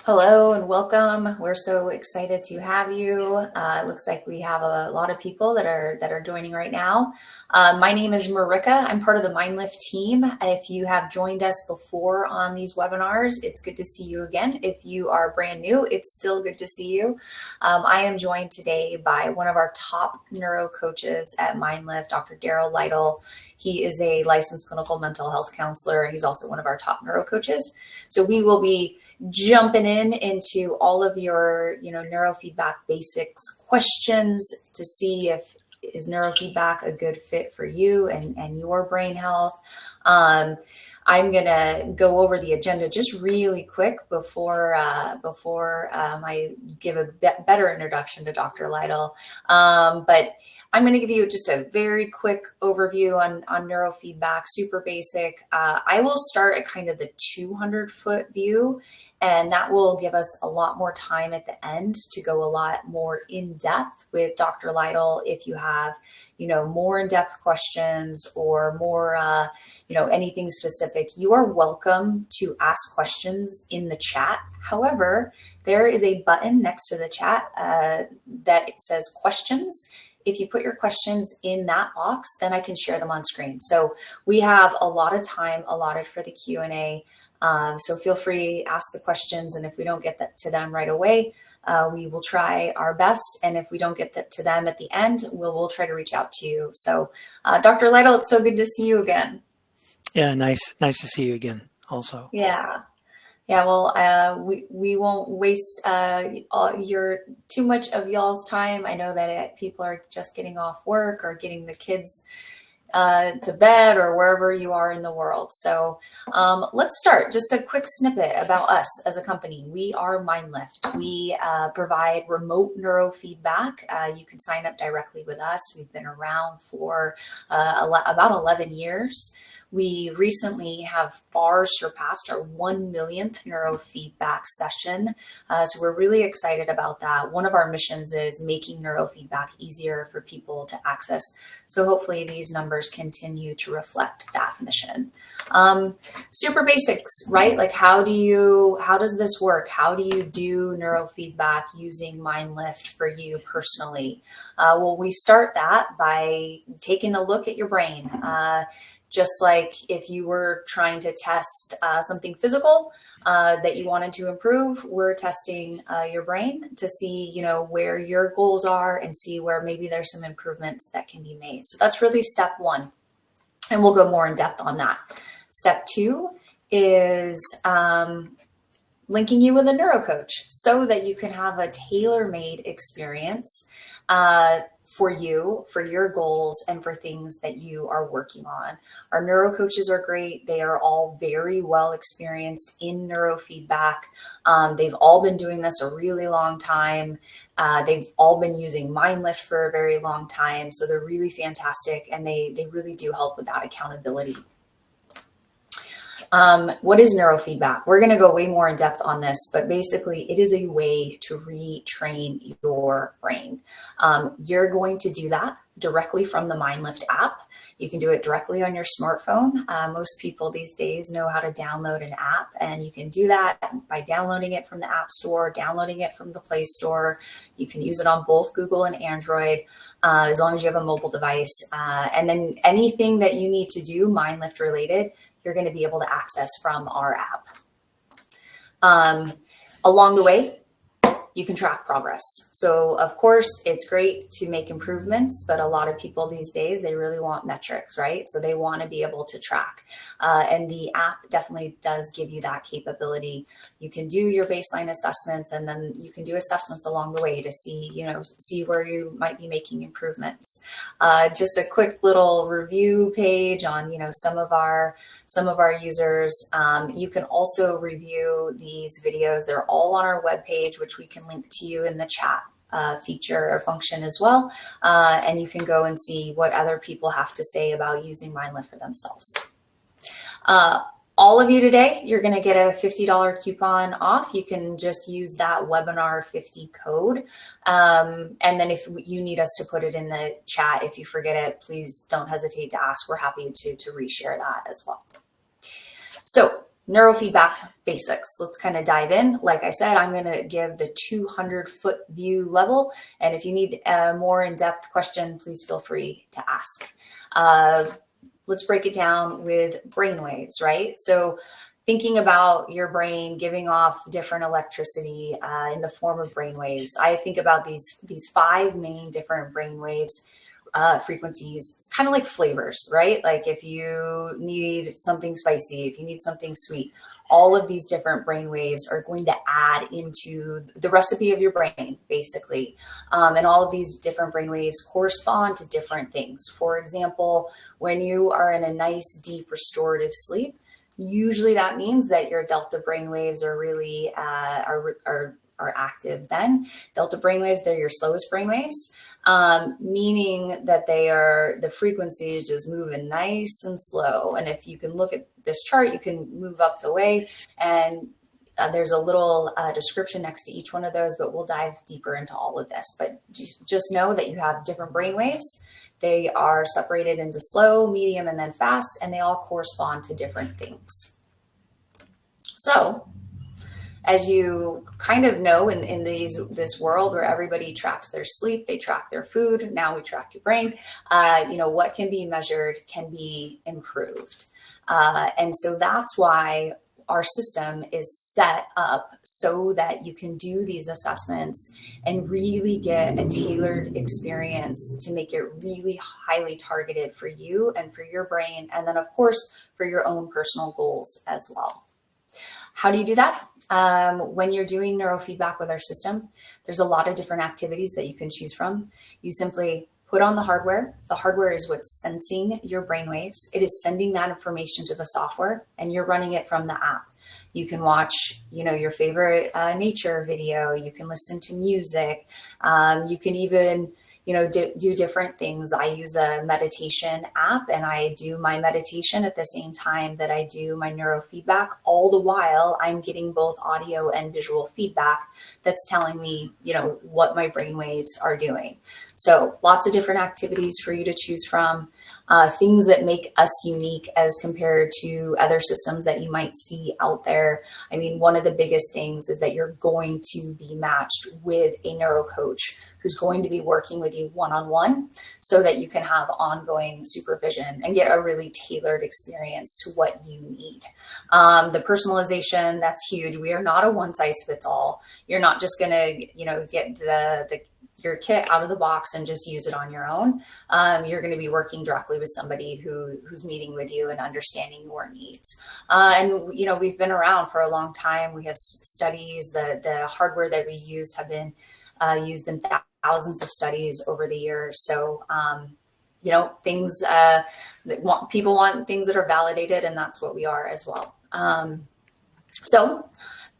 Hello and welcome. We're so excited to have you. It looks like we have a lot of people that are joining right now. My name is Marika. I'm part of the Myndlift team. If you have joined us before on these webinars, it's good to see you again. If you are brand new, it's still good to see you. I am joined today by one of our top neuro coaches at Myndlift, Dr. Darryl Lytle. He is a licensed clinical mental health counselor, and he's also one of our top neuro coaches. So we will be jumping into all of your, neurofeedback basics questions to see if is neurofeedback a good fit for you and your brain health. I'm gonna go over the agenda just really quick before I give a better introduction to Dr. Lytle. But I'm going to give you just a very quick overview on neurofeedback, super basic. I will start at kind of the 200-foot view, and that will give us a lot more time at the end to go a lot more in depth with Dr. Lytle. If you have, more in-depth questions or more, anything specific, you are welcome to ask questions in the chat. However, there is a button next to the chat that it says questions. If you put your questions in that box, then I can share them on screen. So we have a lot of time allotted for the Q&A. So feel free, ask the questions. And if we don't get to them right away, we will try our best. And if we don't get to them at the end, we'll try to reach out to you. So Dr. Lytle, it's so good to see you again. Yeah, nice to see you again also. Yeah. Yeah, well, we won't waste too much of y'all's time. I know that people are just getting off work or getting the kids to bed or wherever you are in the world. So let's start. Just a quick snippet about us as a company. We are Myndlift. We provide remote neurofeedback. You can sign up directly with us. We've been around for about 11 years. We recently have far surpassed our 1 millionth neurofeedback session. So we're really excited about that. One of our missions is making neurofeedback easier for people to access. So hopefully these numbers continue to reflect that mission. Super basics, right? Like how does this work? How do you do neurofeedback using Myndlift for you personally? Well, we start that by taking a look at your brain. Just like if you were trying to test something physical that you wanted to improve, we're testing your brain to see, where your goals are and see where maybe there's some improvements that can be made. So that's really step one. And we'll go more in depth on that. Step two is linking you with a neuro coach so that you can have a tailor-made experience for you, for your goals, and for things that you are working on. Our neuro coaches are great. They are all very well experienced in neurofeedback. They've all been doing this a really long time. They've all been using Myndlift for a very long time. So they're really fantastic, and they really do help with that accountability. What is neurofeedback? We're going to go way more in depth on this, but basically it is a way to retrain your brain. You're going to do that directly from the Myndlift app. You can do it directly on your smartphone. Most people these days know how to download an app, and you can do that by downloading it from the App Store, downloading it from the Play Store. You can use it on both Google and Android, as long as you have a mobile device. And then anything that you need to do Myndlift related, you're going to be able to access from our app. Along the way, you can track progress. So of course, it's great to make improvements, but a lot of people these days, they really want metrics, right? So they want to be able to track. And the app definitely does give you that capability. You can do your baseline assessments, and then you can do assessments along the way to see, see where you might be making improvements. Just a quick little review page on, some of our users. You can also review these videos. They're all on our webpage, which we can link to you in the chat feature or function as well. And you can go and see what other people have to say about using Myndlift for themselves. All of you today, you're going to get a $50 coupon off. You can just use that webinar 50 code. And then if you need us to put it in the chat, if you forget it, please don't hesitate to ask. We're happy to reshare that as well. So Neurofeedback basics. Let's kind of dive in. Like I said, I'm going to give the 200-foot view level. And if you need a more in-depth question, please feel free to ask. Let's break it down with brainwaves, right? So thinking about your brain giving off different electricity in the form of brainwaves, I think about these five main different brainwaves frequencies. It's kind of like flavors, right? Like if you need something spicy, if you need something sweet, all of these different brain waves are going to add into the recipe of your brain, basically. And all of these different brain waves correspond to different things. For example, when you are in a nice, deep, restorative sleep, usually that means that your delta brain waves are really are active then. Delta brainwaves, they're your slowest brainwaves, meaning that the frequency is just moving nice and slow. And if you can look at this chart, you can move up the way, and there's a little description next to each one of those, but we'll dive deeper into all of this. But just know that you have different brainwaves. They are separated into slow, medium, and then fast, and they all correspond to different things. So as you kind of know, in this world where everybody tracks their sleep, they track their food, now we track your brain, what can be measured can be improved. And so that's why our system is set up so that you can do these assessments and really get a tailored experience to make it really highly targeted for you and for your brain. And then, of course, for your own personal goals as well. How do you do that? When you're doing neurofeedback with our system, there's a lot of different activities that you can choose from. You simply put on the hardware. The hardware is what's sensing your brainwaves. It is sending that information to the software, and you're running it from the app. You can watch, your favorite nature video. You can listen to music. You can even do different things. I use a meditation app, and I do my meditation at the same time that I do my neurofeedback. All the while, I'm getting both audio and visual feedback that's telling me, what my brain waves are doing. So lots of different activities for you to choose from. Things that make us unique as compared to other systems that you might see out there. I mean, one of the biggest things is that you're going to be matched with a neuro coach who's going to be working with you one-on-one so that you can have ongoing supervision and get a really tailored experience to what you need. The personalization, that's huge. We are not a one-size-fits-all. You're not just going to, get your kit out of the box and just use it on your own. You're going to be working directly with somebody who's meeting with you and understanding your needs. And we've been around for a long time. We have studies. The hardware that we use have been used in thousands of studies over the years. So things that people want things that are validated, and that's what we are as well. So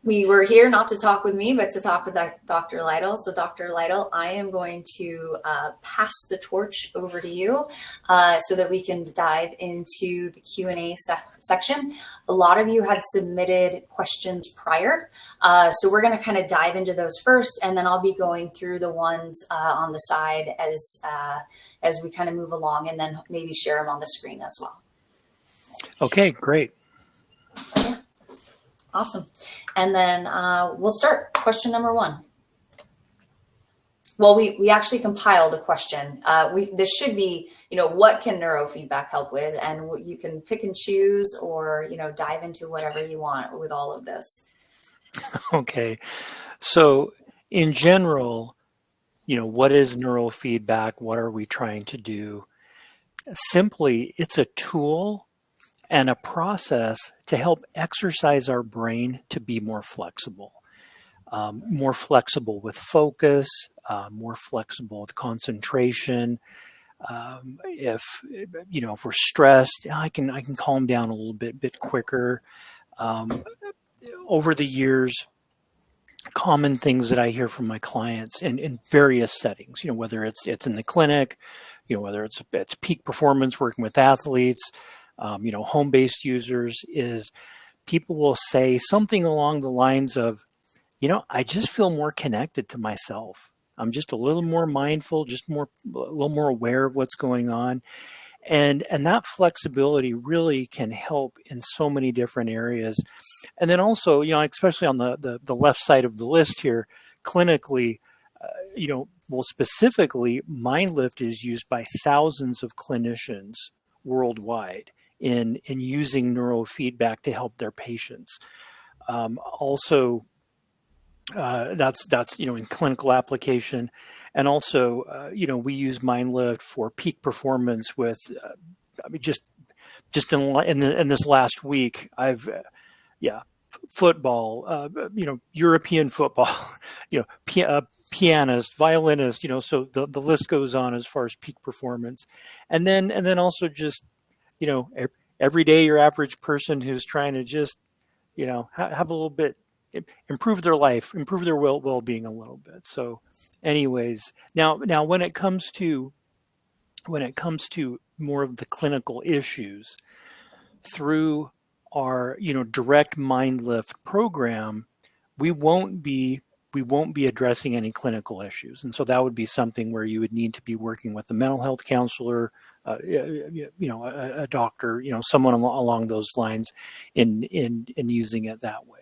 we were here not to talk with me, but to talk with Dr. Lytle. So Dr. Lytle, I am going to pass the torch over to you so that we can dive into the Q&A section. A lot of you had submitted questions prior. So we're going to kind of dive into those first, and then I'll be going through the ones on the side as we kind of move along, and then maybe share them on the screen as well. Okay, great. Yeah. Awesome. And then we'll start. Question number 1. Well, we actually compiled a question. This should be, what can neurofeedback help with? And you can pick and choose or, dive into whatever you want with all of this. Okay. So in general, what is neurofeedback? What are we trying to do? Simply, it's a tool and a process to help exercise our brain to be more flexible with focus, more flexible with concentration. If we're stressed, I can calm down a little bit quicker. Over the years, common things that I hear from my clients in various settings, whether it's in the clinic, whether it's peak performance working with athletes, home-based users, is people will say something along the lines of, I just feel more connected to myself. I'm just a little more mindful, a little more aware of what's going on. And that flexibility really can help in so many different areas. And then also, especially on the left side of the list here, clinically, well, specifically, Myndlift is used by thousands of clinicians worldwide in using neurofeedback to help their patients. Also, that's in clinical application, and also we use Myndlift for peak performance with I mean just in this last week I've football, European football, pianist, violinist, so the list goes on as far as peak performance, and then also just you know every day your average person who's trying to just have a little bit, improve their life, improve their well-being a little bit. So anyways, now when it comes to more of the clinical issues through our direct Myndlift program, we won't be addressing any clinical issues, and so that would be something where you would need to be working with a mental health counselor, a doctor, someone along those lines, in using it that way.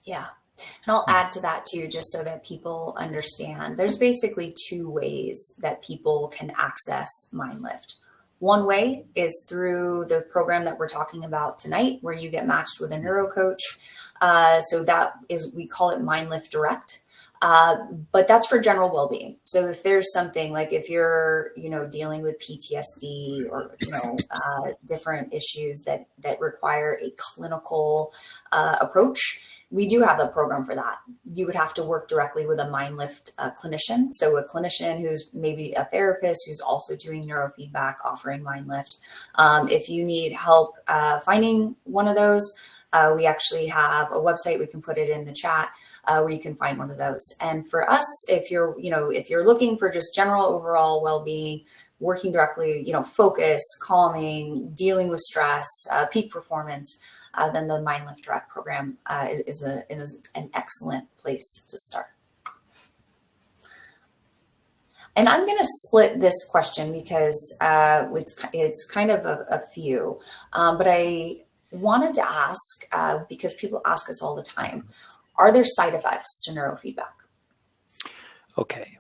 Yeah. And I'll add to that too, just so that people understand. There's basically two ways that people can access Myndlift. One way is through the program that we're talking about tonight, where you get matched with a neuro coach. So that is, we call it Myndlift Direct. But that's for general well-being. So if there's something like if you're, dealing with PTSD or, different issues that require a clinical approach, we do have a program for that. You would have to work directly with a Myndlift clinician. So a clinician who's maybe a therapist who's also doing neurofeedback, offering Myndlift. If you need help finding one of those, we actually have a website. We can put it in the chat where you can find one of those. And for us, if you're looking for just general overall well-being, working directly, focus, calming, dealing with stress, peak performance, then the Myndlift Direct program is an excellent place to start. And I'm going to split this question because it's kind of a few, but I wanted to ask, because people ask us all the time, are there side effects to neurofeedback? Okay.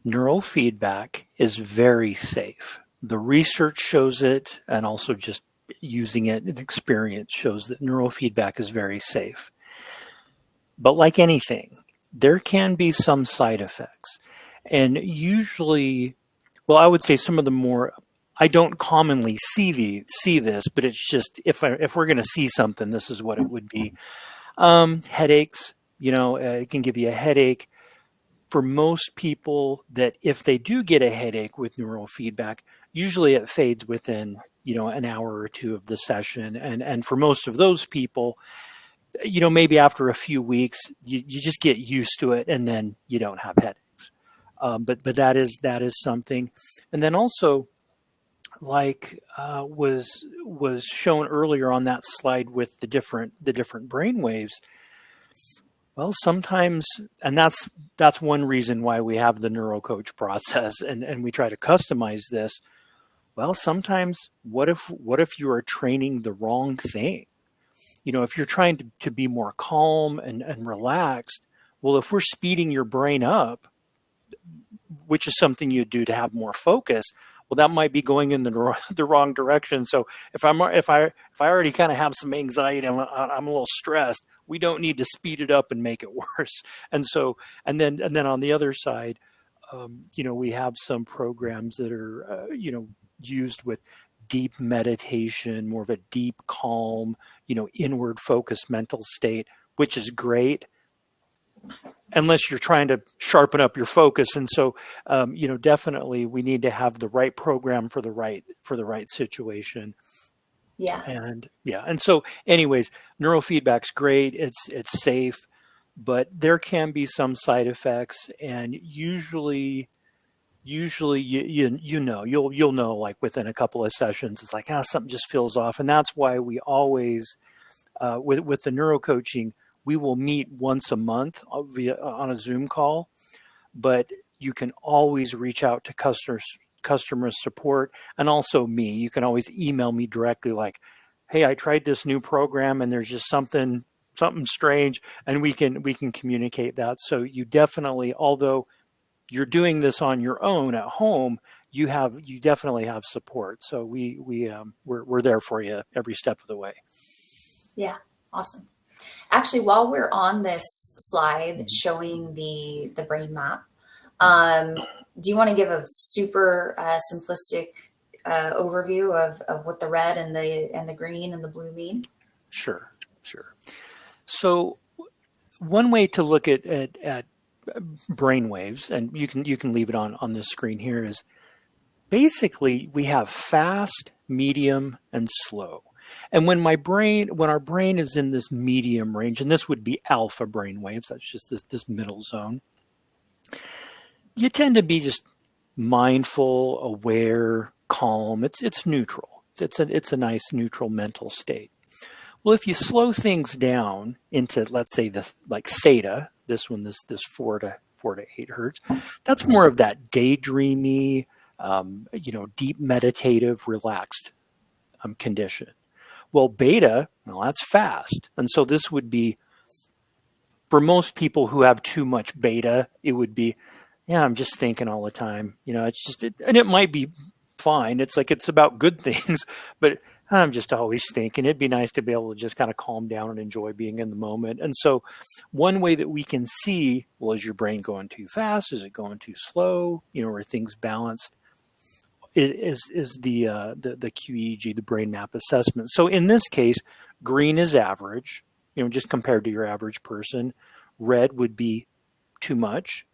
Neurofeedback is very safe. The research shows it, and also just using it in experience shows that neurofeedback is very safe. But like anything, there can be some side effects. And usually, well, I would say some of the more, I don't commonly see this, but it's just, if we're going to see something, this is what it would be. Headaches, it can give you a headache. For most people, that if they do get a headache with neurofeedback, usually it fades within, an hour or two of the session. And for most of those people, maybe after a few weeks, you just get used to it, and then you don't have headaches. But that is something. And then also, like was shown earlier on that slide with the different brain waves. Well, sometimes, and that's one reason why we have the neuro coach process, and we try to customize this. Well, sometimes, what if you are training the wrong thing? If you're trying to be more calm and relaxed, well, if we're speeding your brain up, which is something you do to have more focus, well, that might be going in the wrong direction. So if I already kind of have some anxiety, I'm a little stressed, we don't need to speed it up and make it worse. And then on the other side, we have some programs that are used with deep meditation, more of a deep, calm, inward focused mental state, which is great, unless you're trying to sharpen up your focus. And so, definitely we need to have the right program for the right situation. Yeah. And so anyways, neurofeedback's great. It's safe, but there can be some side effects, and usually you'll know like within a couple of sessions, it's like, something just feels off. And that's why we always, with the neuro coaching, we will meet once a month on a Zoom call, but you can always reach out to customer support, and also me. You can always email me directly, like, hey, I tried this new program and there's just something strange, and we can communicate that. So you definitely, although you're doing this on your own at home, you definitely have support. So we're there for you every step of the way. Yeah, awesome. Actually, while we're on this slide showing the brain map, do you want to give a super simplistic overview of what the red and the green and the blue mean? Sure. So one way to look at brain waves, and you can leave it on this screen here, is basically we have fast, medium, and slow. And when our brain is in this medium range, and this would be alpha brain waves, that's just this middle zone, you tend to be just mindful, aware, calm. It's neutral. It's a nice neutral mental state. Well, if you slow things down into, let's say, this like theta, this 4 to 8 hertz, that's more of that daydreamy, deep meditative, relaxed condition. Well, beta, that's fast. And so this would be, for most people who have too much beta, it would be, yeah, I'm just thinking all the time. And it might be fine. It's like, it's about good things, but I'm just always thinking. It'd be nice to be able to just kind of calm down and enjoy being in the moment. And so one way that we can see, well, is your brain going too fast? Is it going too slow? Are things balanced? Is the QEEG, the brain map assessment. So in this case, green is average, just compared to your average person. Red would be too much.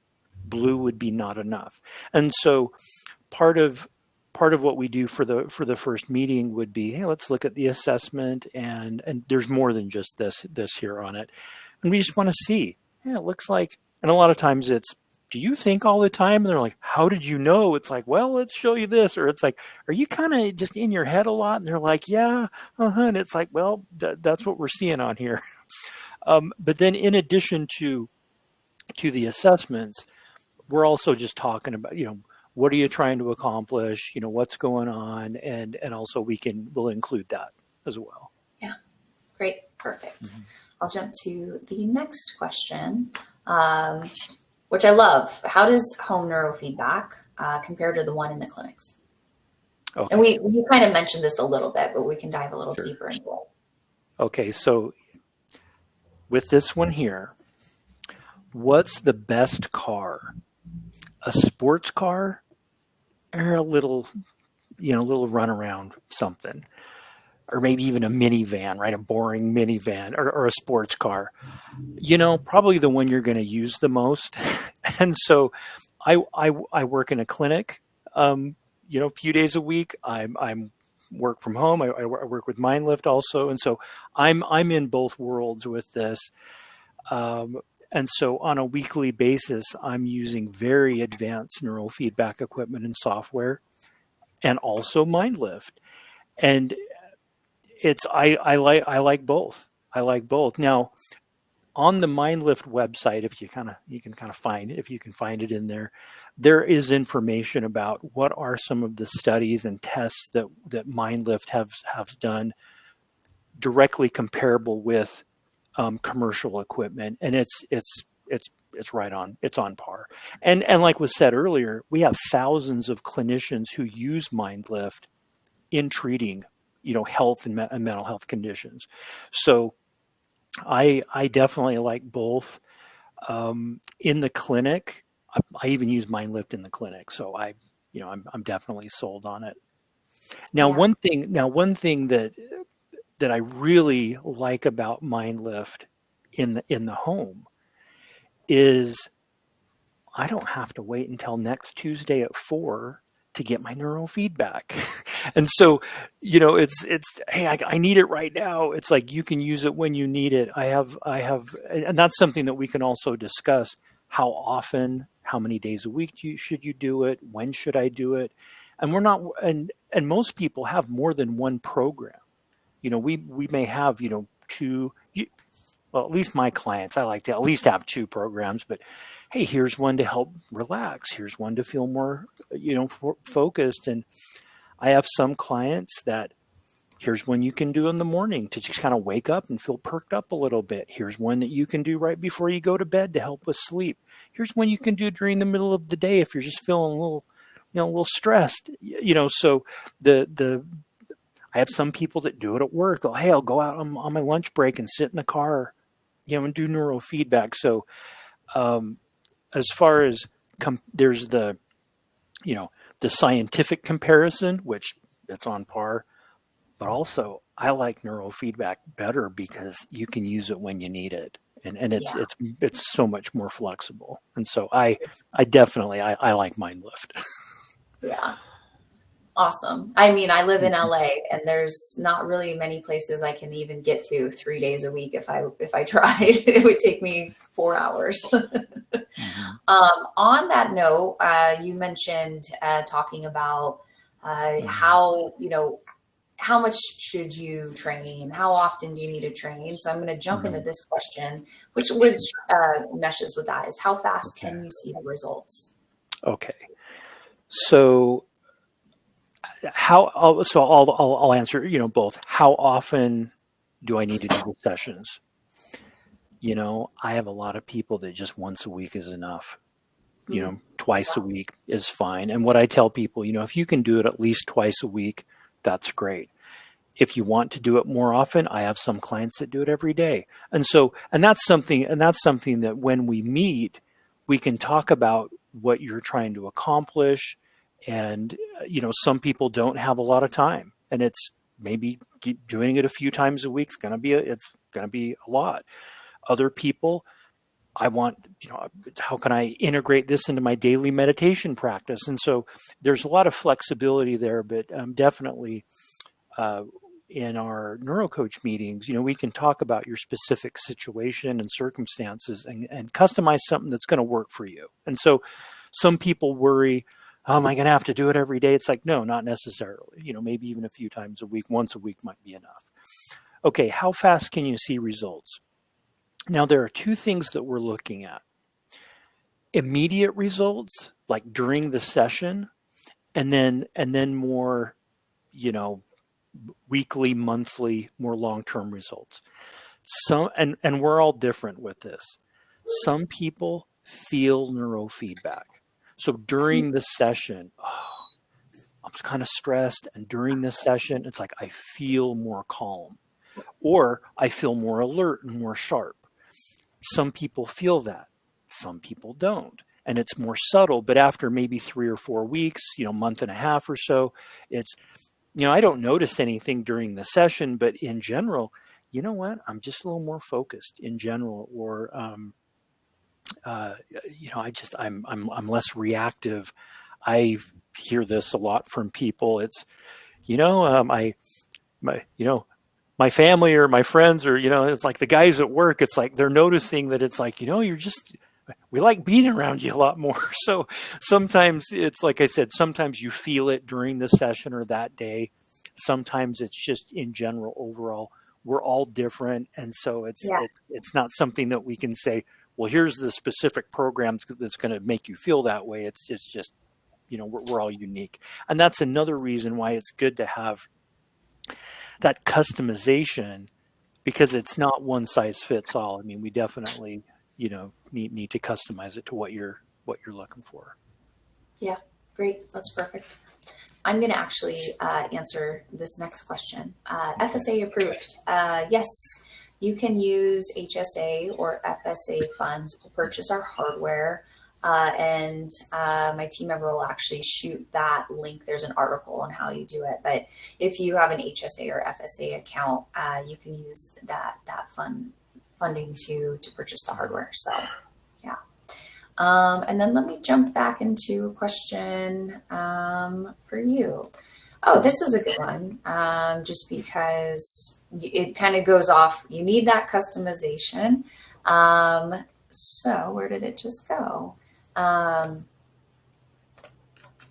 Blue would be not enough. And so part of what we do for the first meeting would be, hey, let's look at the assessment, and there's more than just this here on it. And we just want to see, it looks like, and a lot of times it's, do you think all the time? And they're like, how did you know? It's like, well, let's show you this. Or it's like, are you kind of just in your head a lot? And they're like, yeah, And it's like, well, that's what we're seeing on here. But then in addition to the assessments, we're also just talking about, what are you trying to accomplish? What's going on? And also we'll include that as well. Yeah, great. Perfect. Mm-hmm. I'll jump to the next question, which I love. How does home neurofeedback compare to the one in the clinics? Okay. And you kind of mentioned this a little bit, but we can dive a little deeper into it. Okay, so with this one here, what's the best car? A sports car, or a little runaround something, or maybe even a minivan, right? A boring minivan, or a sports car. Probably the one you're going to use the most. And so, I work in a clinic. A few days a week. I'm work from home. I work with Myndlift also, and so I'm in both worlds with this. And so on a weekly basis, I'm using very advanced neurofeedback equipment and software, and also Myndlift. And I like both. I like both. Now, on the Myndlift website, if you can find it in there, there is information about what are some of the studies and tests that Myndlift have done directly comparable with commercial equipment, and it's right on. It's on par. And like was said earlier, we have thousands of clinicians who use Myndlift in treating, health and mental health conditions. So I definitely like both. In the clinic, I even use Myndlift in the clinic, so I'm definitely sold on it. Now, one thing that I really like about Myndlift in the home is I don't have to wait until next Tuesday at 4 to get my neurofeedback. And so, it's hey, I need it right now. It's like, you can use it when you need it. I have, and that's something that we can also discuss. How often, how many days a week should you do it? When should I do it? And we're not, and most people have more than one program. We may have, two. well, at least my clients, I like to at least have 2 programs, but hey, here's one to help relax. Here's one to feel more, focused. And I have some clients that here's one you can do in the morning to just kind of wake up and feel perked up a little bit. Here's one that you can do right before you go to bed to help with sleep. Here's one you can do during the middle of the day if you're just feeling a little stressed. So the I have some people that do it at work. Hey, I'll go out on my lunch break and sit in the car, and do neurofeedback. So as far as there's the scientific comparison, which it's on par. But also, I like neurofeedback better because you can use it when you need it, and it's Yeah. it's so much more flexible. And so I definitely I like Myndlift. Yeah. Awesome. I mean, I live in LA and there's not really many places I can even get to 3 days a week. If I tried, it would take me 4 hours. Mm-hmm. On that note, you mentioned talking about Mm-hmm. how much should you train? How often do you need to train? So I'm going to jump into Mm-hmm. this question, which meshes with that, is how fast Okay. can you see the results? Okay. So I'll answer both. How often do I need to do the sessions? I have a lot of people that just once a week is enough. Mm, Twice a week is fine. And what I tell people, if you can do it at least twice a week, that's great. If you want to do it more often, I have some clients that do it every day. And that's something that when we meet, we can talk about what you're trying to accomplish. And, some people don't have a lot of time, and it's maybe keep doing it a few times a week. It's going to be a lot. Other people, I want, how can I integrate this into my daily meditation practice? And so there's a lot of flexibility there, but definitely in our neurocoach meetings, we can talk about your specific situation and circumstances and customize something that's going to work for you. And so some people worry, oh, am I going to have to do it every day? It's like, no, not necessarily. Maybe even a few times a week, once a week might be enough. Okay, how fast can you see results? Now, there are 2 things that we're looking at. Immediate results, like during the session, and then more, weekly, monthly, more long-term results. And we're all different with this. Some people feel neurofeedback. So during the session, I'm kind of stressed, and during this session, it's like I feel more calm, or I feel more alert and more sharp. Some people feel that, some people don't. And it's more subtle, but after maybe 3 or 4 weeks, month and a half or so, it's, I don't notice anything during the session, but in general, you know what? I'm just a little more focused in general, or, I'm less reactive. I hear this a lot from people. It's, I, my, my family or my friends, or it's like the guys at work, it's like they're noticing that it's like, we like being around you a lot more. So sometimes it's like I said, sometimes you feel it during the session or that day. Sometimes it's just in general. Overall, we're all different, and so yeah. it's not something that we can say, well, here's the specific program that's going to make you feel that way. It's just we're all unique, and that's another reason why it's good to have that customization, because it's not one size fits all. I mean, we definitely, need to customize it to what you're looking for. Yeah. Great. That's perfect. I'm going to actually answer this next question. Okay. FSA approved. Yes, you can use HSA or FSA funds to purchase our hardware. And my team member will actually shoot that link. There's an article on how you do it. But if you have an HSA or FSA account, you can use that funding to purchase the hardware. So, yeah. And then let me jump back into a question for you. Oh, this is a good one. Just because it kind of goes off, you need that customization. So where did it just go?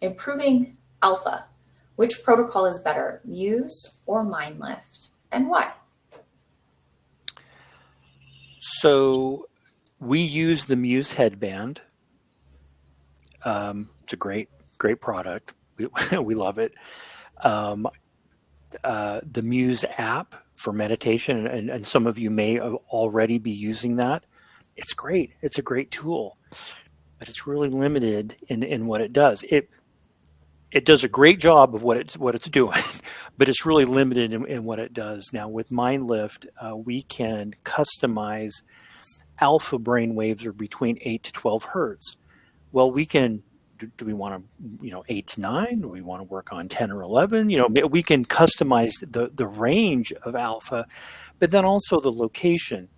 Improving alpha. Which protocol is better, Muse or Myndlift, and why? So we use the Muse headband. It's a great product. We love it. Um, the Muse app for meditation, and some of you may already be using that. It's great. It's a great tool, but it's really limited in what it does. It does a great job of what it's doing, but it's really limited in what it does. Now with Myndlift, we can customize alpha brain waves are between 8 to 12 hertz. Well, we can. Do we want to, 8 to 9? Do we want to work on 10 or 11? We can customize the range of alpha, but then also the location.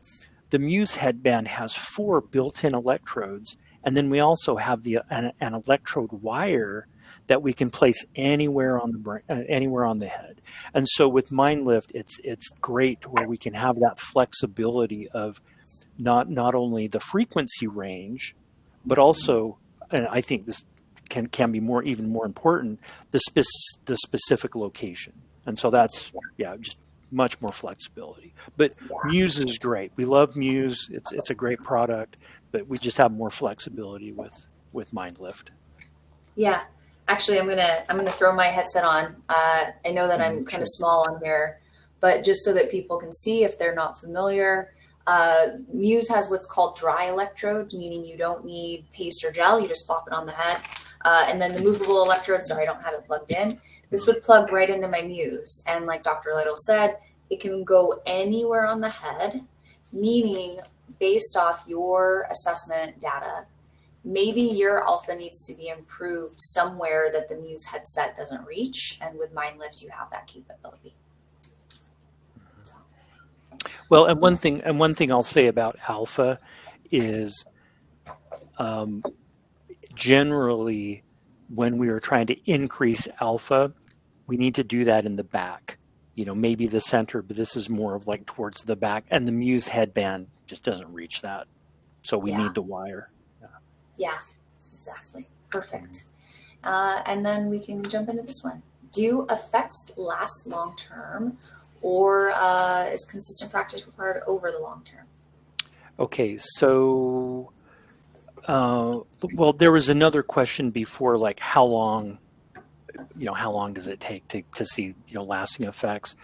The Muse headband has 4 built-in electrodes, and then we also have an electrode wire that we can place anywhere on the brain, anywhere on the head. And so with Myndlift, it's great where we can have that flexibility of not only the frequency range, but also, and I think this can be even more important, the specific location. And so that's just much more flexibility. But Muse is great. We love Muse. It's a great product, but we just have more flexibility with Myndlift. Yeah. Actually, I'm gonna throw my headset on. I know that I'm kind of small on here, but just so that people can see if they're not familiar, Muse has what's called dry electrodes, meaning you don't need paste or gel. You just plop it on the head. And then the movable electrode, sorry, I don't have it plugged in. This would plug right into my Muse. And like Dr. Lytle said, it can go anywhere on the head, meaning based off your assessment data, maybe your alpha needs to be improved somewhere that the Muse headset doesn't reach. And with Myndlift, you have that capability. Well, and one thing I'll say about alpha is generally when we are trying to increase alpha, we need to do that in the back, maybe the center, but this is more of like towards the back, and the Muse headband just doesn't reach that. So we need the wire. Yeah, exactly. Perfect. And then we can jump into this one. Do effects last long-term, or is consistent practice required over the long term? Okay, so well, there was another question before, like how long does it take to see lasting effects?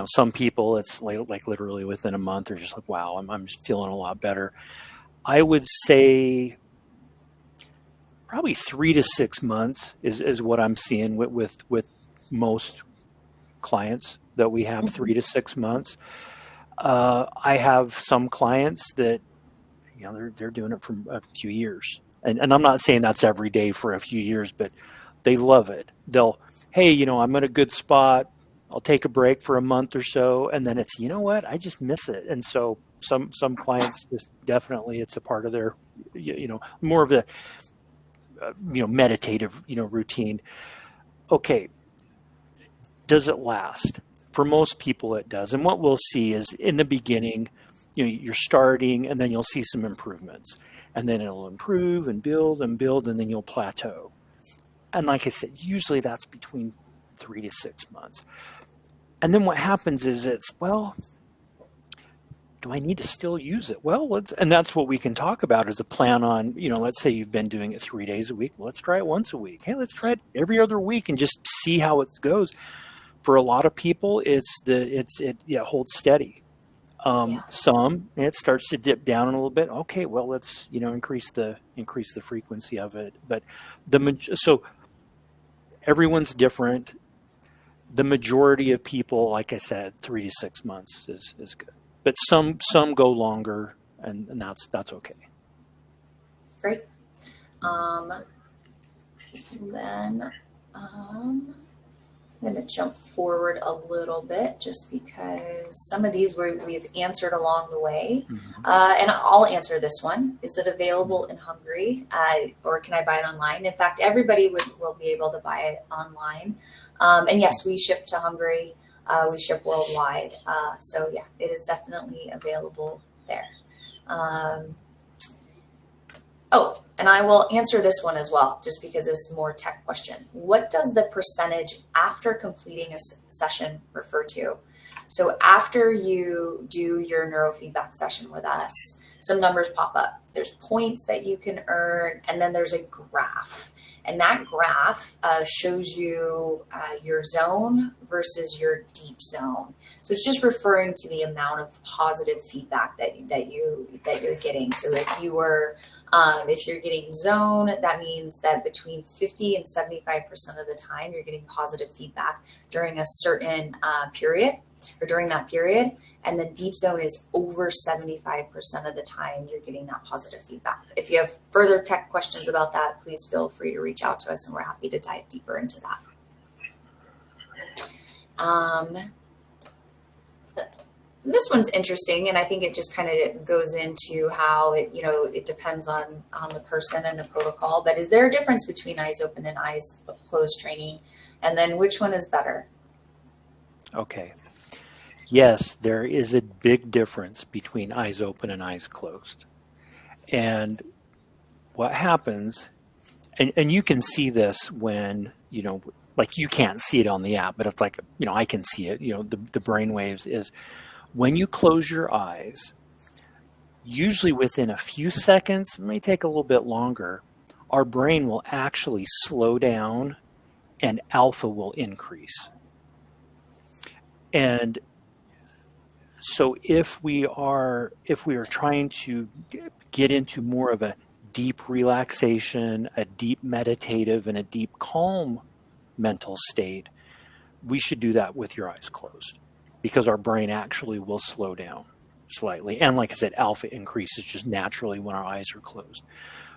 Some people it's like literally within a month, they're just like, wow, I'm just feeling a lot better. I would say probably 3 to 6 months is what I'm seeing with most clients that we have. 3 to 6 months. I have some clients that they're doing it for a few years, and I'm not saying that's every day for a few years, but they love it. They'll, hey, I'm in a good spot. I'll take a break for a month or so, and then it's, what, I just miss it. And so some clients just definitely, it's a part of their, more of a meditative routine. Okay, does it last? For most people it does, and what we'll see is in the beginning, you're starting, and then you'll see some improvements, and then it'll improve and build, and then you'll plateau. And like I said, usually that's between 3 to 6 months. And then what happens is well, do I need to still use it? Well, and that's what we can talk about as a plan on, let's say you've been doing it 3 days a week. Well, let's try it once a week. Hey, let's try it every other week and just see how it goes. For a lot of people, it holds steady. Some, it starts to dip down a little bit. Okay, well, let's increase the frequency of it. But so everyone's different. The majority of people, like I said, 3 to 6 months is good. But some go longer, and that's okay. Great. Then I'm going to jump forward a little bit just because some of these we've answered along the way. And I'll answer this one. Is it available in Hungary, or can I buy it online? In fact, everybody will be able to buy it online. And yes, we ship to Hungary. We ship worldwide. So yeah, it is definitely available there. Oh, and I will answer this one as well, just because it's a more tech question. What does the percentage after completing a session refer to? So after you do your neurofeedback session with us, some numbers pop up. There's points that you can earn, and then there's a graph. And that graph shows you your zone versus your deep zone. So it's just referring to the amount of positive feedback that you're getting. So if you're getting zone, that means that between 50 and 75% of the time you're getting positive feedback during a certain period, or during that period. And the deep zone is over 75% of the time you're getting that positive feedback. If you have further tech questions about that, please feel free to reach out to us and we're happy to dive deeper into that. This one's interesting, and I think it just kind of goes into how it depends on the person and the protocol. But is there a difference between eyes open and eyes closed training? And then which one is better? Okay. Yes, there is a big difference between eyes open and eyes closed. And what happens, and you can see this when, like you can't see it on the app, but it's like, I can see it, the brain waves is when you close your eyes, usually within a few seconds, it may take a little bit longer, our brain will actually slow down and alpha will increase. And so if we are trying to get into more of a deep relaxation, a deep meditative, and a deep calm mental state, we should do that with your eyes closed, because our brain actually will slow down slightly. And like I said, alpha increases just naturally when our eyes are closed.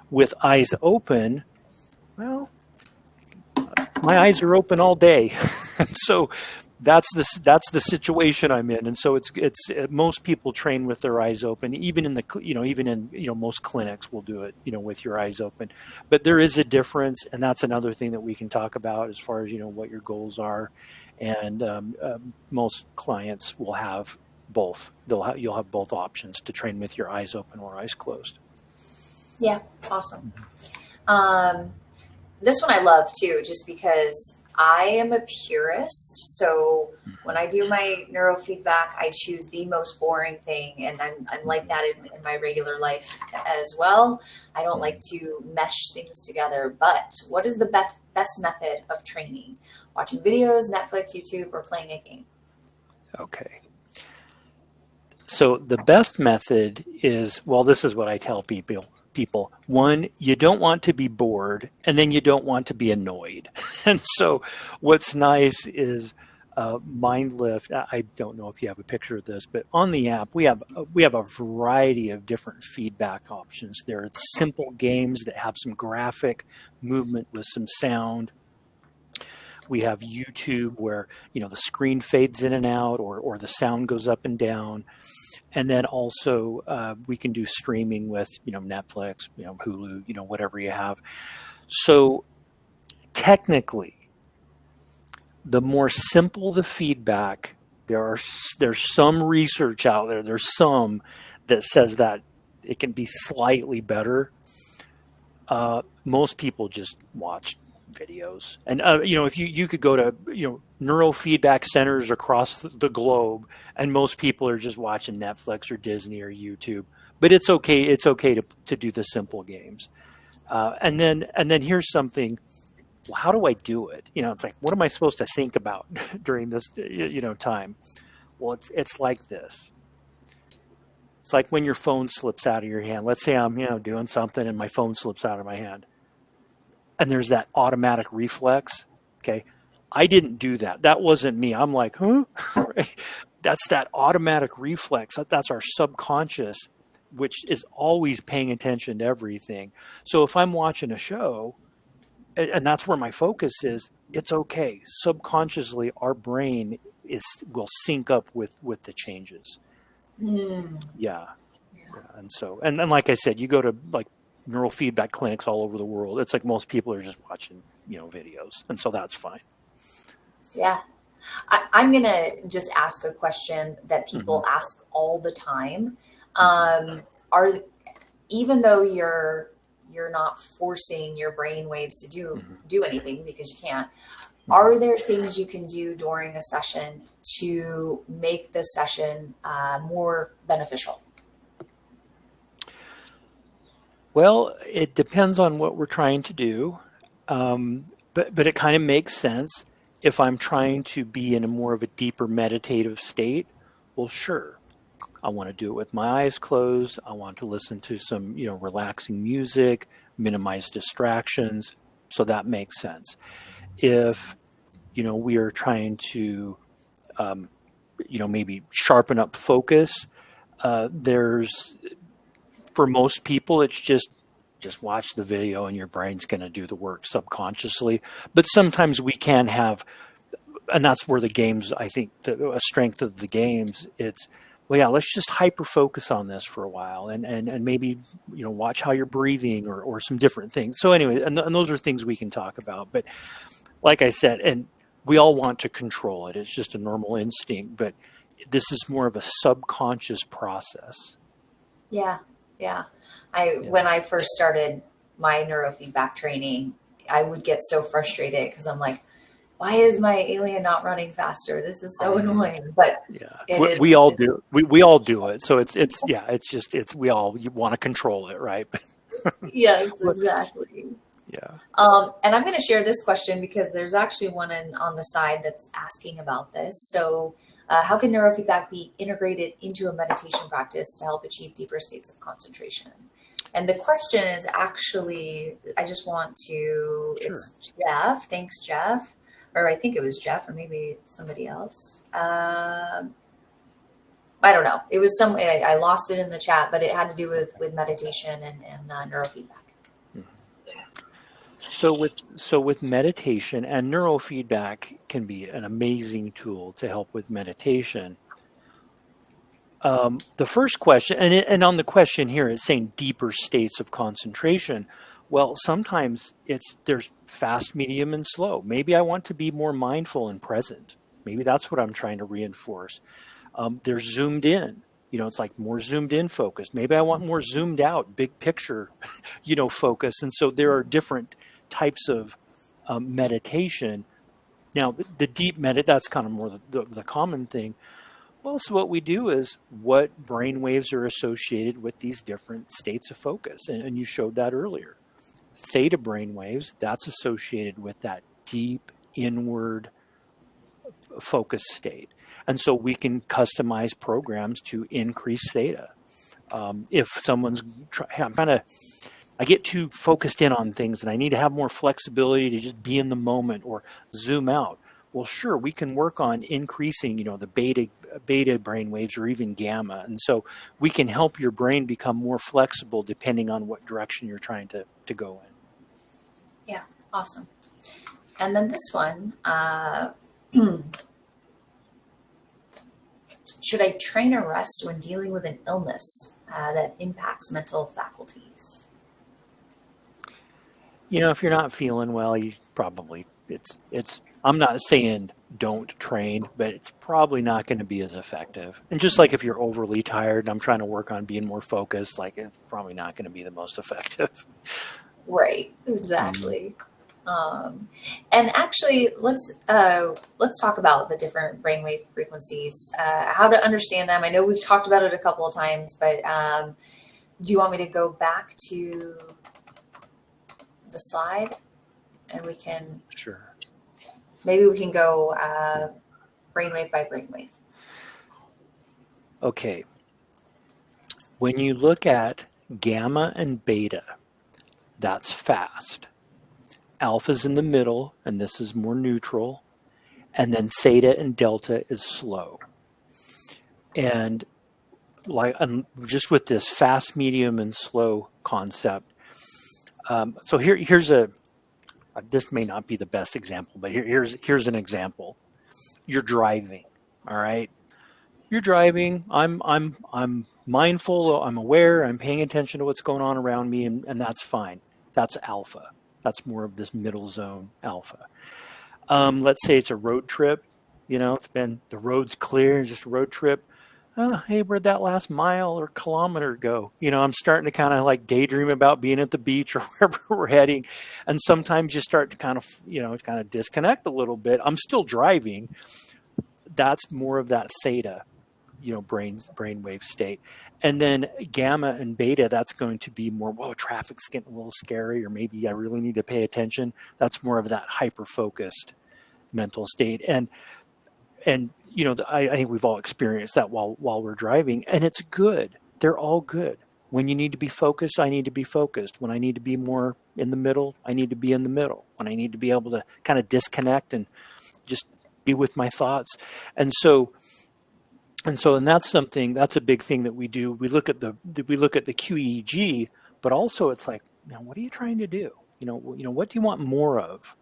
With eyes open, well, my eyes are open all day. So that's the situation I'm in. And so it's most people train with their eyes open, even in most clinics will do it, with your eyes open. But there is a difference, and that's another thing that we can talk about as far as, what your goals are. And most clients will have both. You'll have both options to train with your eyes open or eyes closed. Yeah, awesome. This one I love too, just because I am a purist. So when I do my neurofeedback, I choose the most boring thing. And I'm like that in my regular life as well. I don't like to mesh things together. But what is the best method of training? Watching videos, Netflix, YouTube, or playing a game? Okay. So the best method is, this is what I tell people. One, you don't want to be bored, and then you don't want to be annoyed. And so what's nice is Myndlift. I don't know if you have a picture of this, but on the app, we have a variety of different feedback options. There are simple games that have some graphic movement with some sound. We have YouTube where, the screen fades in and out, or the sound goes up and down. And then also we can do streaming with, Netflix, Hulu, whatever you have. So technically, the more simple the feedback, there's some research out there. There's some that says that it can be slightly better. Most people just watch videos, and if you could go to neurofeedback centers across the globe, and most people are just watching Netflix or Disney or YouTube. But it's okay to do the simple games. And then here's something. Well, how do I do it? It's like, what am I supposed to think about during this time? Well, it's like this. It's like when your phone slips out of your hand. Let's say I'm doing something and my phone slips out of my hand. And there's that automatic reflex. Okay. I didn't do that. That wasn't me. I'm like, huh? That's that automatic reflex. That's our subconscious, which is always paying attention to everything. So if I'm watching a show, and that's where my focus is, it's okay. Subconsciously, our brain will sync up with the changes. Yeah. And so, and then, like I said, you go to like neurofeedback clinics all over the world. It's like most people are just watching, videos. And so that's fine. Yeah. I'm going to just ask a question that people ask all the time. Even though you're not forcing your brain waves to do anything, because you can't, Are there things you can do during a session to make the session more beneficial? Well, it depends on what we're trying to do, but it kind of makes sense. If I'm trying to be in a more of a deeper meditative state, well, sure, I want to do it with my eyes closed. I want to listen to some, relaxing music, minimize distractions. So that makes sense. If, we are trying to, maybe sharpen up focus, there's, for most people, it's just watch the video and your brain's going to do the work subconsciously. But sometimes we can have, and that's where the games, I think, a strength of the games, it's, well, yeah, let's just hyper focus on this for a while and maybe, watch how you're breathing or some different things. So anyway, and those are things we can talk about. But like I said, and we all want to control it. It's just a normal instinct, but this is more of a subconscious process. Yeah. When I first started my neurofeedback training, I would get so frustrated because I'm like, why is my alien not running faster? This is so annoying. But we all do. We all do it. So we all want to control it, right? Yes, exactly. Yeah. And I'm going to share this question because there's actually one on the side that's asking about this. So how can neurofeedback be integrated into a meditation practice to help achieve deeper states of concentration? And the question is actually, I just want to, Sure. It's Jeff. Thanks, Jeff. Or I think it was Jeff or maybe somebody else. I don't know. It was I lost it in the chat, but it had to do with meditation and neurofeedback. So with meditation, and neurofeedback can be an amazing tool to help with meditation. The first question, and on the question here, it's saying deeper states of concentration. Well, sometimes there's fast, medium, and slow. Maybe I want to be more mindful and present. Maybe that's what I'm trying to reinforce. There's zoomed in. It's like more zoomed in focus. Maybe I want more zoomed out, big picture, focus. And so there are different types of meditation. Now, the deep that's kind of more the common thing. Well, so what we do is what brain waves are associated with these different states of focus. And you showed that earlier. Theta brain waves, that's associated with that deep inward focus state. And so we can customize programs to increase theta. If someone's I get too focused in on things and I need to have more flexibility to just be in the moment or zoom out. Well, sure, we can work on increasing, the beta brain waves or even gamma. And so we can help your brain become more flexible depending on what direction you're trying to go in. Yeah, awesome. And then this one, should I train a rest when dealing with an illness that impacts mental faculties? If you're not feeling well, you probably, I'm not saying don't train, but it's probably not going to be as effective. And just like if you're overly tired and I'm trying to work on being more focused, like it's probably not going to be the most effective. Right, exactly. And actually, let's talk about the different brainwave frequencies, how to understand them. I know we've talked about it a couple of times, but do you want me to go back to the slide and we can maybe we can go brainwave by brainwave. Okay. When you look at gamma and beta, that's fast. Alpha's in the middle, and this is more neutral. And then theta and delta is slow. And just with this fast, medium, and slow concept, so here's this may not be the best example, but here's an example. You're driving, all right? You're driving. I'm mindful. I'm aware. I'm paying attention to what's going on around me, and that's fine. That's alpha. That's more of this middle zone alpha. Let's say it's a road trip. The road's clear, just a road trip. Hey, where'd that last mile or kilometer go? I'm starting to kind of like daydream about being at the beach or wherever we're heading. And sometimes you start to kind of disconnect a little bit. I'm still driving. That's more of that theta, brainwave state. And then gamma and beta, that's going to be more, whoa, traffic's getting a little scary, or maybe I really need to pay attention. That's more of that hyper focused mental state. And I think we've all experienced that while we're driving, and it's good. They're all good. When you need to be focused, I need to be focused. When I need to be more in the middle, I need to be in the middle. When I need to be able to kind of disconnect and just be with my thoughts. And that's a big thing that we do. We look at the QEEG, but also it's like, what are you trying to do? What do you want more of?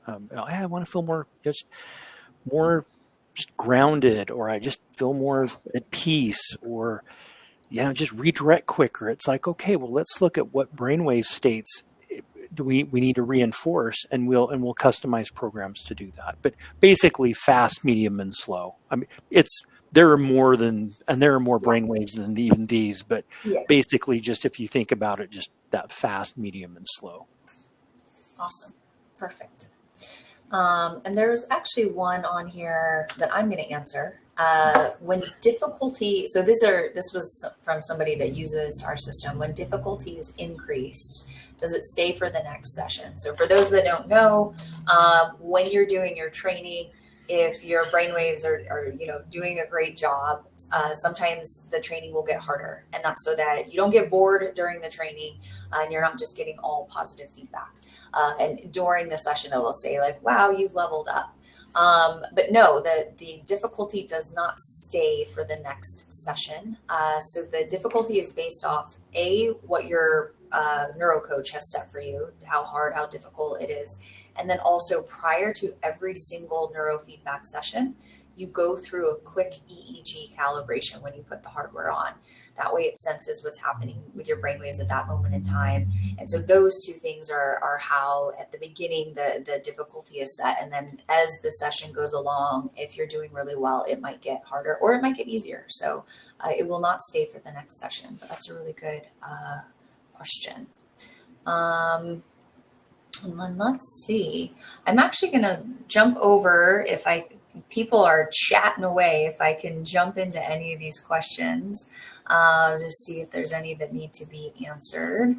I want to feel more just grounded, or I just feel more at peace, or just redirect quicker. It's like, okay, well, let's look at what brainwave states do we need to reinforce, and we'll customize programs to do that. But basically, fast, medium, and slow. I mean, there are more brainwaves than even these, but Yeah. basically, just if you think about it, just that fast, medium, and slow. Awesome. Perfect. And there's actually one on here that I'm going to answer. When difficulty, so this was from somebody that uses our system. When difficulty is increased, does it stay for the next session? So for those that don't know, when you're doing your training, if your brainwaves are doing a great job, sometimes the training will get harder, and that's so that you don't get bored during the training, and you're not just getting all positive feedback. And during the session, it will say like, wow, you've leveled up. But no, the difficulty does not stay for the next session. So the difficulty is based off what your neuro coach has set for you, how hard, how difficult it is. And then also prior to every single neurofeedback session, you go through a quick EEG calibration when you put the hardware on. That way it senses what's happening with your brainwaves at that moment in time. And so those two things are how at the beginning the difficulty is set. And then as the session goes along, if you're doing really well, it might get harder or it might get easier. So it will not stay for the next session, but that's a really good question. And then let's see. I'm actually going to jump over people are chatting away. If I can jump into any of these questions to see if there's any that need to be answered.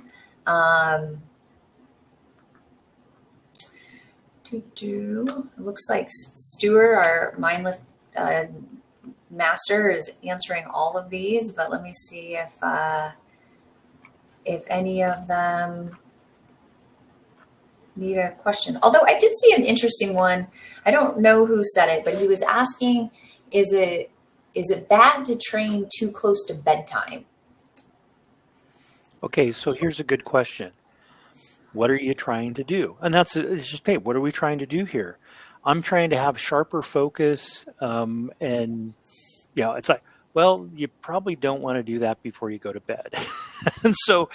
It looks like Stuart, our Myndlift master, is answering all of these, but let me see if any of them need a question. Although I did see an interesting one. I don't know who said it, but he was asking, is it bad to train too close to bedtime? Okay, so here's a good question. What are you trying to do? And it's just, hey, what are we trying to do here? I'm trying to have sharper focus, and it's like, well, you probably don't want to do that before you go to bed. And so,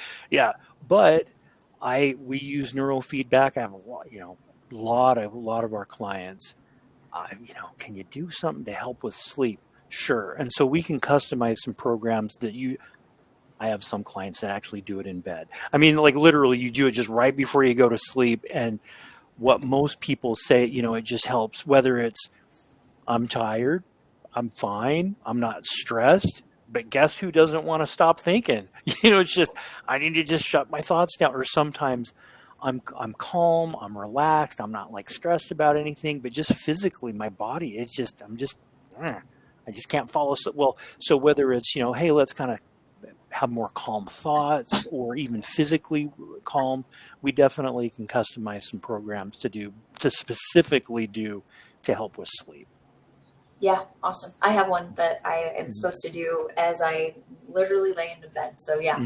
but we use neurofeedback. I have a lot of our clients. Can you do something to help with sleep? Sure. And so we can customize some programs that I have some clients that actually do it in bed. I mean, like literally you do it just right before you go to sleep. And what most people say, it just helps, whether it's I'm tired, I'm fine, I'm not stressed, but guess who doesn't want to stop thinking? It's just, I need to just shut my thoughts down. Or sometimes I'm calm, I'm relaxed, I'm not like stressed about anything, but just physically my body, I just can't follow. Well, so whether it's, hey, let's kind of have more calm thoughts, or even physically calm, we definitely can customize some programs to specifically do to help with sleep. Yeah, awesome. I have one that I am supposed to do as I literally lay into bed. So yeah,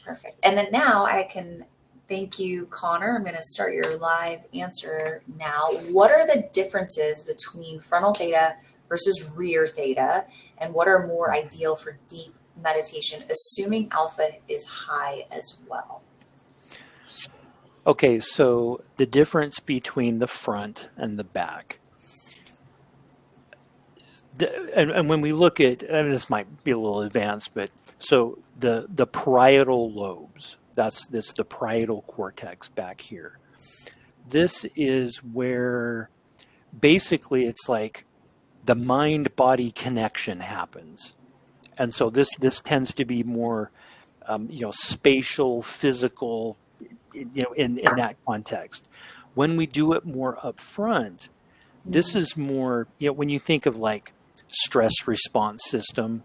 perfect. And then now I can thank you, Connor. I'm going to start your live answer now. What are the differences between frontal theta versus rear theta, and what are more ideal for deep meditation, assuming alpha is high as well? Okay, so the difference between the front and the back. And when we look at, and this might be a little advanced, but so the parietal lobes, that's the parietal cortex back here. This is where basically it's like the mind-body connection happens. And so this tends to be more, spatial, physical, in that context. When we do it more up front, this is more, when you think of like stress response system,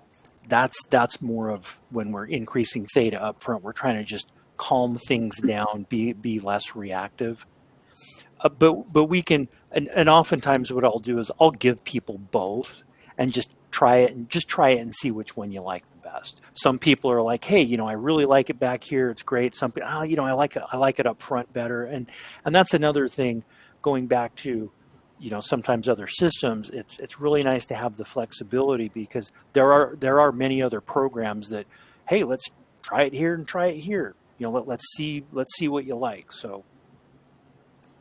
that's more of when we're increasing theta up front. We're trying to just calm things down, be less reactive. But we can, and oftentimes what I'll do is I'll give people both and just try it and see which one you like the best. Some people are like, hey, I really like it back here. It's great. Some people, I like it up front better. And that's another thing going back to, sometimes other systems, it's really nice to have the flexibility because there are many other programs that, hey, let's try it here and try it here. Let's see what you like. So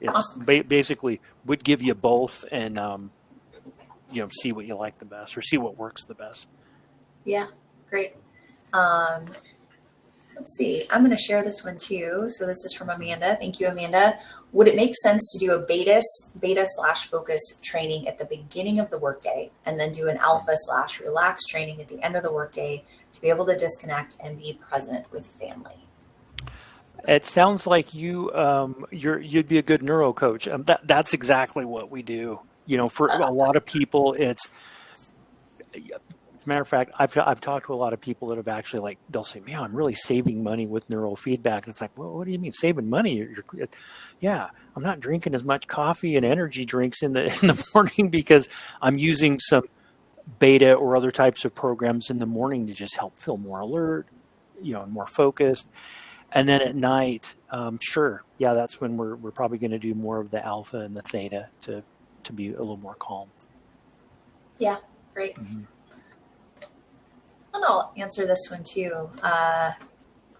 it's Awesome. Basically would give you both and see what you like the best or see what works the best. Yeah, great. Let's see. I'm going to share this one too. So this is from Amanda. Thank you, Amanda. Would it make sense to do a beta/focus training at the beginning of the workday and then do an alpha/relax training at the end of the workday to be able to disconnect and be present with family? It sounds like you'd be a good neuro coach. That's exactly what we do. For a lot of people, it's. As a matter of fact, I've talked to a lot of people that have actually they'll say, "Man, I'm really saving money with neurofeedback." And it's like, well, what do you mean saving money? Yeah, I'm not drinking as much coffee and energy drinks in the morning because I'm using some beta or other types of programs in the morning to just help feel more alert, and more focused. And then at night, sure, yeah, that's when we're probably going to do more of the alpha and the theta to be a little more calm. Yeah, great. Mm-hmm. And I'll answer this one too.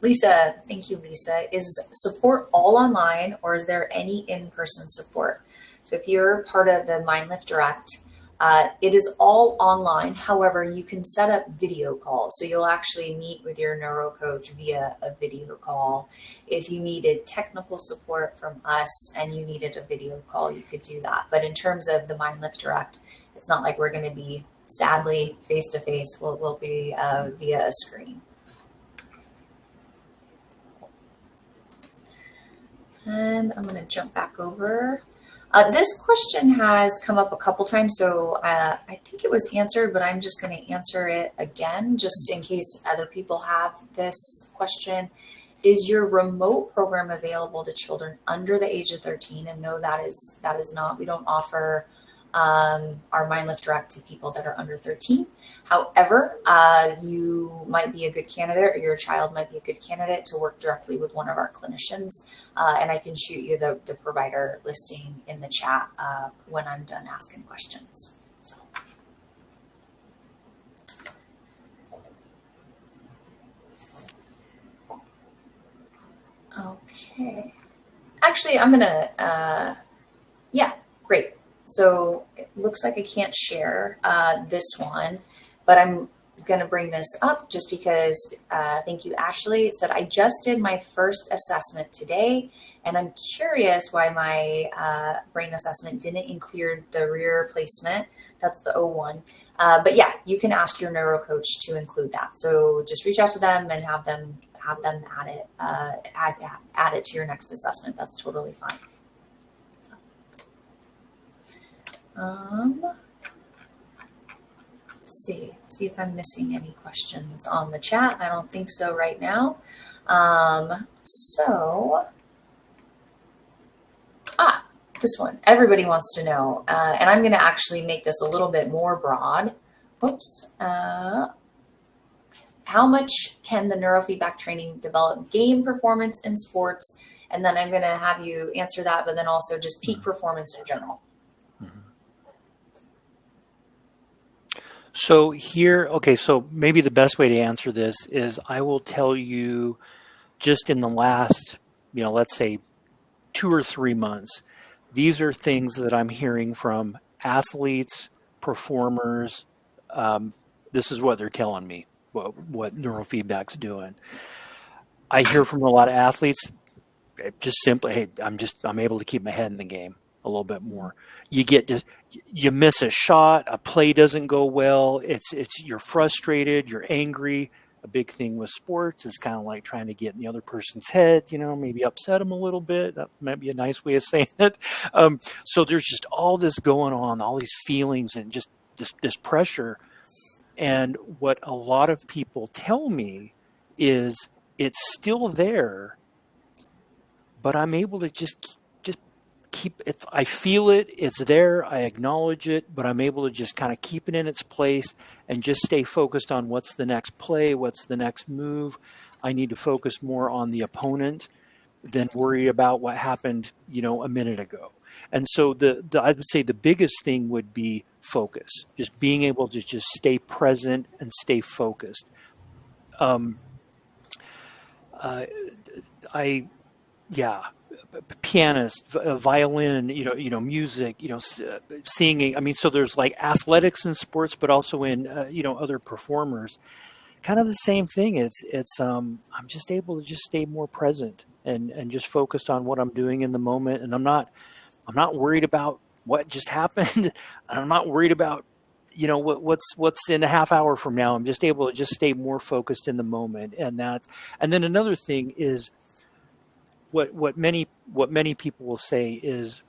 Lisa, thank you, Lisa. Is support all online or is there any in-person support? So if you're part of the Myndlift Direct, it is all online. However, you can set up video calls. So you'll actually meet with your neuro coach via a video call. If you needed technical support from us and you needed a video call, you could do that. But in terms of the Myndlift Direct, it's not like we're going to be, sadly, face-to-face. We'll be via a screen. And I'm going to jump back over. This question has come up a couple times, so I think it was answered, but I'm just going to answer it again, just in case other people have this question. Is your remote program available to children under the age of 13? And no, that is not. We don't offer our Myndlift Direct to people that are under 13. However, you might be a good candidate or your child might be a good candidate to work directly with one of our clinicians. And I can shoot you the provider listing in the chat when I'm done asking questions. So. Okay. Actually, I'm going to, yeah, great. So it looks like I can't share this one, but I'm going to bring this up just because, thank you, Ashley. It said, I just did my first assessment today, and I'm curious why my brain assessment didn't include the rear placement. That's the O1. But yeah, you can ask your neuro coach to include that. So just reach out to them and have them add it to your next assessment. That's totally fine. Let's see if I'm missing any questions on the chat. I don't think so right now. This one, everybody wants to know, and I'm going to actually make this a little bit more broad. Oops. How much can the neurofeedback training develop game performance in sports? And then I'm going to have you answer that, but then also just peak performance in general. So here, okay, so maybe the best way to answer this is I will tell you just in the last, let's say 2 or 3 months, these are things that I'm hearing from athletes, performers, This is what they're telling me, what neurofeedback's doing. I hear from a lot of athletes, just simply, hey, I'm able to keep my head in the game a little bit more. You miss a shot, a play doesn't go well. You're frustrated, you're angry. A big thing with sports is kind of like trying to get in the other person's head, maybe upset them a little bit. That might be a nice way of saying it. So there's just all this going on, all these feelings and just this pressure. And what a lot of people tell me is it's still there, but I'm able to just keep it. I feel it. It's there. I acknowledge it, but I'm able to just kind of keep it in its place and just stay focused on what's the next play, what's the next move. I need to focus more on the opponent than worry about what happened, a minute ago. And so I would say the biggest thing would be focus, just being able to just stay present and stay focused. Pianist, violin, music, singing. I mean, so there's like athletics in sports, but also in, other performers. Kind of the same thing. I'm just able to just stay more present and just focused on what I'm doing in the moment. And I'm not worried about what just happened. I'm not worried about, what's in a half hour from now. I'm just able to just stay more focused in the moment. And then another thing is, what many people will say is,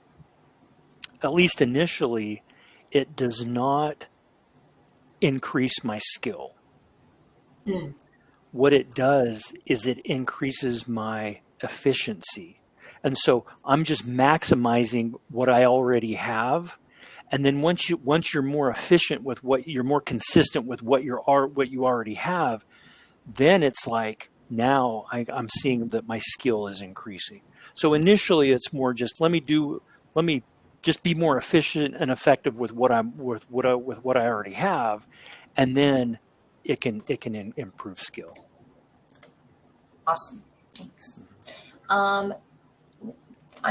at least initially, it does not increase my skill. What it does is it increases my efficiency. And so I'm just maximizing what I already have. And then once you're more efficient with you're more consistent with what you already have, then it's like, now I'm seeing that my skill is increasing. So initially it's more just let me just be more efficient and effective with what I already have, and then it can improve skill. Awesome, thanks. I'm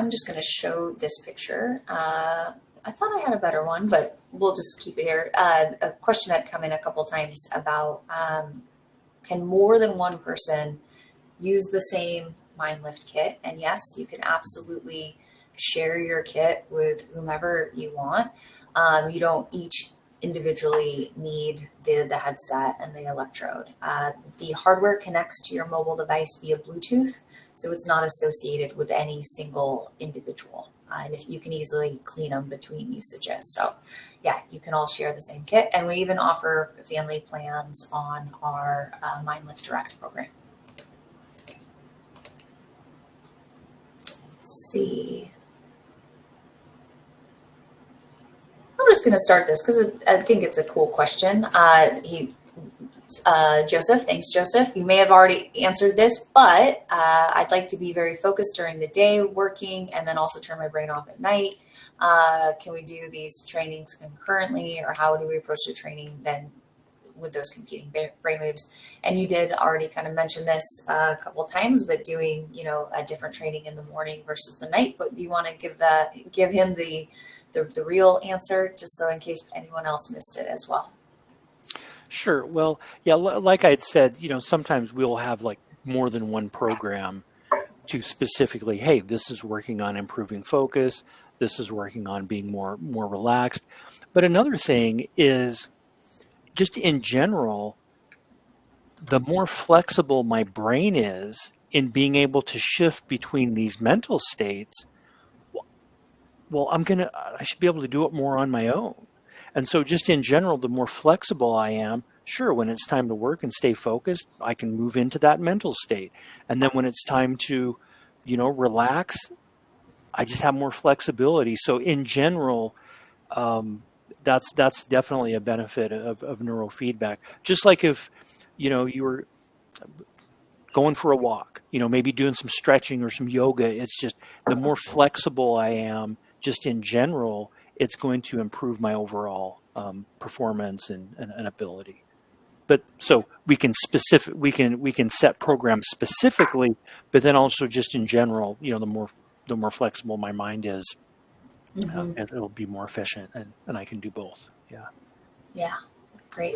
just going to show this picture. I thought I had a better one, but we'll just keep it here. A question had come in a couple times about can more than one person use the same Myndlift kit? And yes, you can absolutely share your kit with whomever you want. You don't each individually need the headset and the electrode. The hardware connects to your mobile device via Bluetooth, so it's not associated with any single individual. And if you can easily clean them between usages. So yeah, you can all share the same kit. And we even offer family plans on our Myndlift Direct program. Let's see. I'm just going to start this because I think it's a cool question. Joseph, thanks, Joseph. You may have already answered this, but I'd like to be very focused during the day working and then also turn my brain off at night. Can we do these trainings concurrently, or how do we approach the training then with those competing brainwaves? And you did already kind of mention this a couple of times, but doing, a different training in the morning versus the night. But you want to give him the real answer, just so in case anyone else missed it as well. Sure. Well, yeah, like I had said, sometimes we'll have like more than one program to specifically, hey, this is working on improving focus. This is working on being more relaxed. But another thing is, just in general, the more flexible my brain is in being able to shift between these mental states, well, I should be able to do it more on my own. And so just in general, the more flexible I am, sure, when it's time to work and stay focused, I can move into that mental state. And then when it's time to, relax, I just have more flexibility. So in general, that's definitely a benefit of neurofeedback. Just like if, you were going for a walk, maybe doing some stretching or some yoga, it's just the more flexible I am, just in general, it's going to improve my overall performance and ability. But so we can set programs specifically, but then also just in general, the more flexible my mind is, it'll be more efficient, and I can do both. Yeah. Yeah. Great.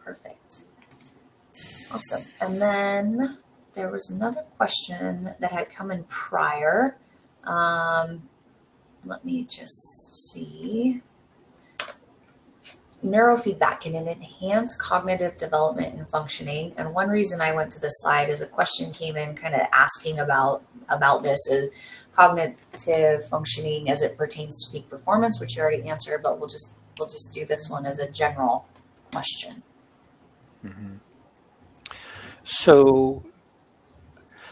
Perfect. Awesome. And then there was another question that had come in prior. Let me just see. Neurofeedback, can it enhance cognitive development and functioning? And one reason I went to this slide is a question came in kind of asking about this is cognitive functioning as it pertains to peak performance, which you already answered, but we'll just do this one as a general question. Mm-hmm. So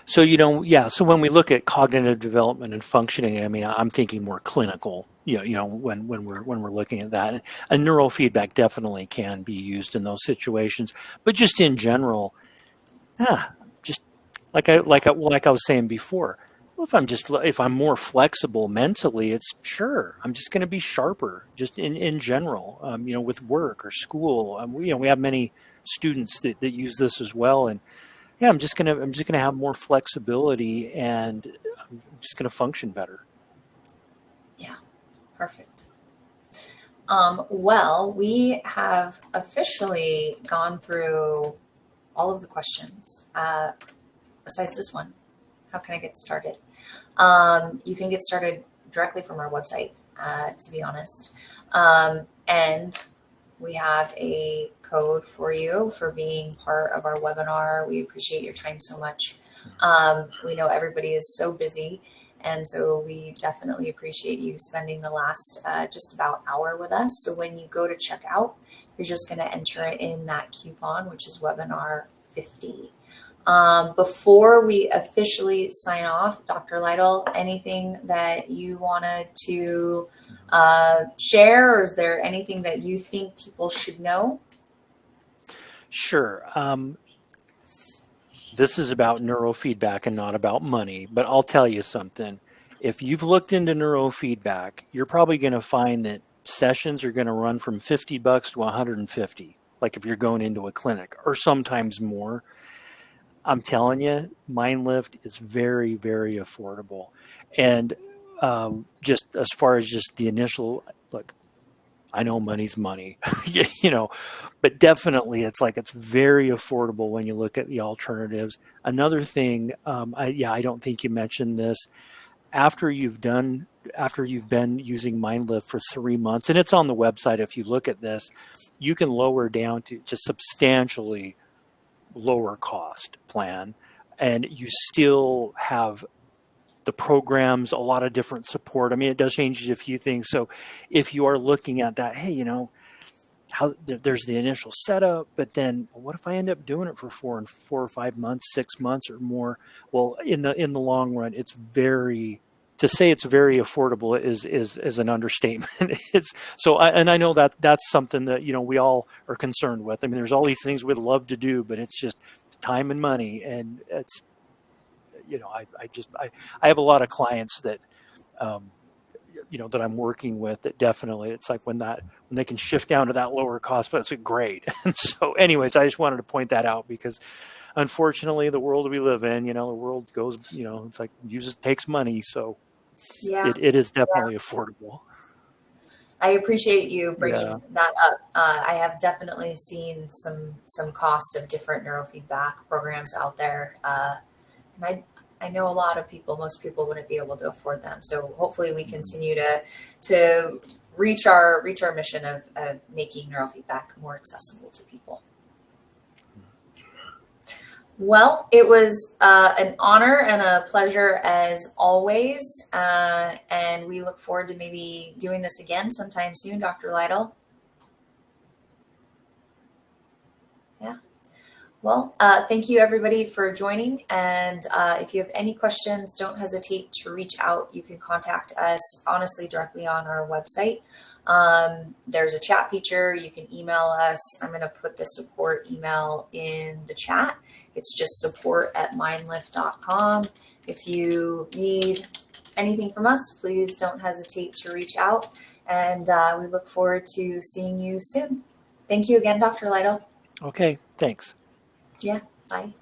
so when we look at cognitive development and functioning, I mean, I'm thinking more clinical, when we're looking at that. And neurofeedback definitely can be used in those situations, but just in general, just like I was saying before, well, if I'm more flexible mentally, I'm just going to be sharper just in general, with work or school. We have many students that use this as well. And yeah, I'm just gonna have more flexibility, and I'm just gonna function better. Yeah, perfect. Well, we have officially gone through all of the questions, besides this one. How can I get started? You can get started directly from our website, to be honest. And we have a code for you for being part of our webinar. We appreciate your time so much. We know everybody is so busy, and so we definitely appreciate you spending the last just about hour with us. So when you go to check out, you're just going to enter in that coupon, which is webinar 50. Before we officially sign off, Dr. Lytle, anything that you wanted to share, or is there anything that you think people should know? Sure. This is about neurofeedback and not about money, but I'll tell you something. If you've looked into neurofeedback, you're probably going to find that sessions are going to run from $50 to 150, like if you're going into a clinic, or sometimes more. I'm telling you, Myndlift is very, very affordable. And just as far as just the initial, look, I know money's money, but definitely it's very affordable when you look at the alternatives. Another thing, I don't think you mentioned this. After you've been using Myndlift for 3 months, and it's on the website, if you look at this, you can lower down to just substantially lower cost plan, and you still have the programs, a lot of different support. I mean, it does change a few things. So if you are looking at that, hey, there's the initial setup, but then what if I end up doing it for 4 or 5 months, 6 months or more? Well, in the long run, to say it's very affordable is an understatement. I know that's something that we all are concerned with. I mean, there's all these things we'd love to do, but it's just time and money, and it's I have a lot of clients that that I'm working with that definitely it's like when they can shift down to that lower cost, but it's great. And so anyways, I just wanted to point that out because unfortunately the world we live in, the world goes, it's like takes money. So Yeah, it is definitely affordable. I appreciate you bringing that up. I have definitely seen some costs of different neurofeedback programs out there, and I know a lot of most people wouldn't be able to afford them. So hopefully we continue to reach our mission of making neurofeedback more accessible to people. Well, it was an honor and a pleasure as always. And we look forward to maybe doing this again sometime soon, Dr. Lytle. Yeah. Well, thank you everybody for joining. And if you have any questions, don't hesitate to reach out. You can contact us honestly directly on our website. There's a chat feature. You can email us. I'm going to put the support email in the chat. It's just support@myndlift.com. If you need anything from us, please don't hesitate to reach out. And we look forward to seeing you soon. Thank you again, Dr. Lytle. Okay, thanks. Yeah, bye.